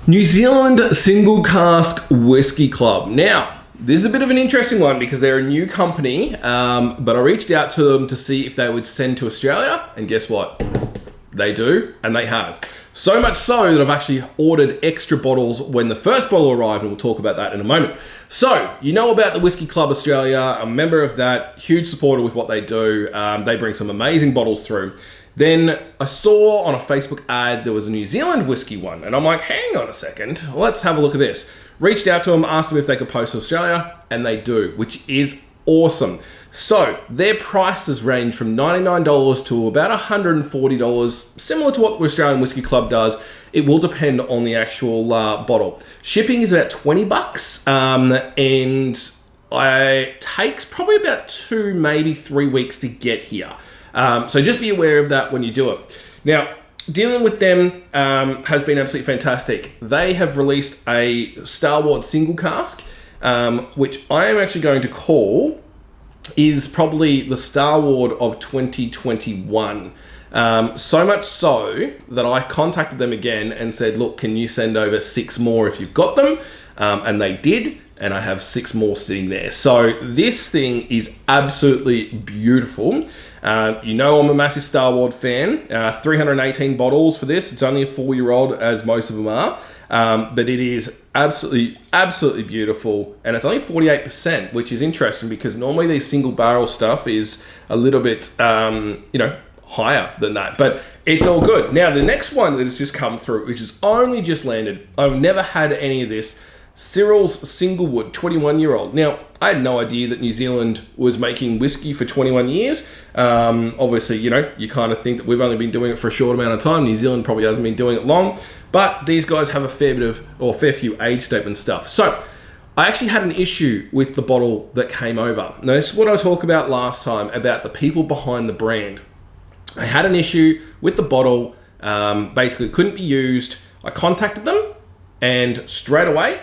New Zealand Single Cask Whisky Club. Now, this is a bit of an interesting one because they're a new company, but I reached out to them to see if they would send to Australia, and guess what? They do, and they have. So much so that I've actually ordered extra bottles when the first bottle arrived, and we'll talk about that in a moment. So, you know about the Whisky Club Australia, I'm a member of that, huge supporter with what they do. They bring some amazing bottles through. Then I saw on a Facebook ad there was a New Zealand whiskey one, and I'm like, hang on a second, let's have a look at this. Reached out to them, asked them if they could post to Australia, and they do, which is awesome. So their prices range from $99 to about $140, similar to what the Australian Whisky Club does. It will depend on the actual bottle. Shipping is about $20, and it takes probably about 2, maybe 3 weeks to get here. So just be aware of that when you do it. Now, dealing with them has been absolutely fantastic. They have released a Starward single cask, which I am actually going to call is probably the Starward of 2021. So much so that I contacted them again and said, look, can you send over 6 more if you've got them? And they did, and I have 6 more sitting there. So this thing is absolutely beautiful. You know I'm a massive Starward fan. 318 bottles for this. It's only a 4-year-old, as most of them are. But it is absolutely beautiful, and it's only 48%, which is interesting because normally these single barrel stuff is a little bit, higher than that, but it's all good. Now, the next one that has just come through, which has only just landed, I've never had any of this, Cyril's Singlewood 21-year-old. Now, I had no idea that New Zealand was making whiskey for 21 years. Obviously, you kind of think that we've only been doing it for a short amount of time. New Zealand probably hasn't been doing it long, but these guys have a fair few age statement stuff. So, I actually had an issue with the bottle that came over. Now, this is what I talked about last time, about the people behind the brand. I had an issue with the bottle, basically it couldn't be used. I contacted them, and straight away,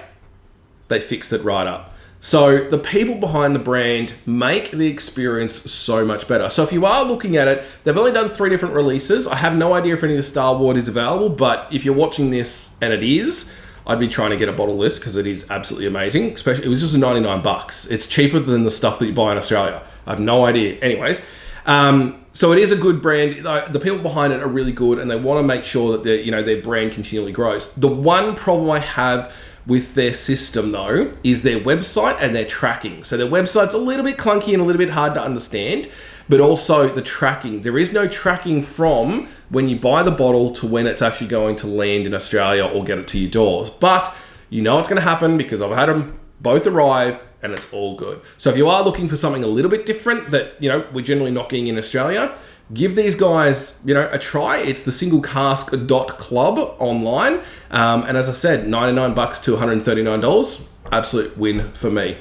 they fixed it right up. So the people behind the brand make the experience so much better. So if you are looking at it, they've only done 3 different releases. I have no idea if any of the Starward is available, but if you're watching this and it is, I'd be trying to get a bottle of this because it is absolutely amazing. Especially, it was just $99. It's cheaper than the stuff that you buy in Australia. I have no idea. Anyways, so it is a good brand. The people behind it are really good, and they want to make sure that their brand continually grows. The one problem I have with their system, though, is their website and their tracking. So their website's a little bit clunky and a little bit hard to understand, but also the tracking. There is no tracking from when you buy the bottle to when it's actually going to land in Australia or get it to your doors. But you know it's going to happen because I've had them both arrive, and it's all good. So if you are looking for something a little bit different that, we're generally not getting in Australia, give these guys, a try. It's the singlecask.club online. And as I said, $99 to $139, absolute win for me.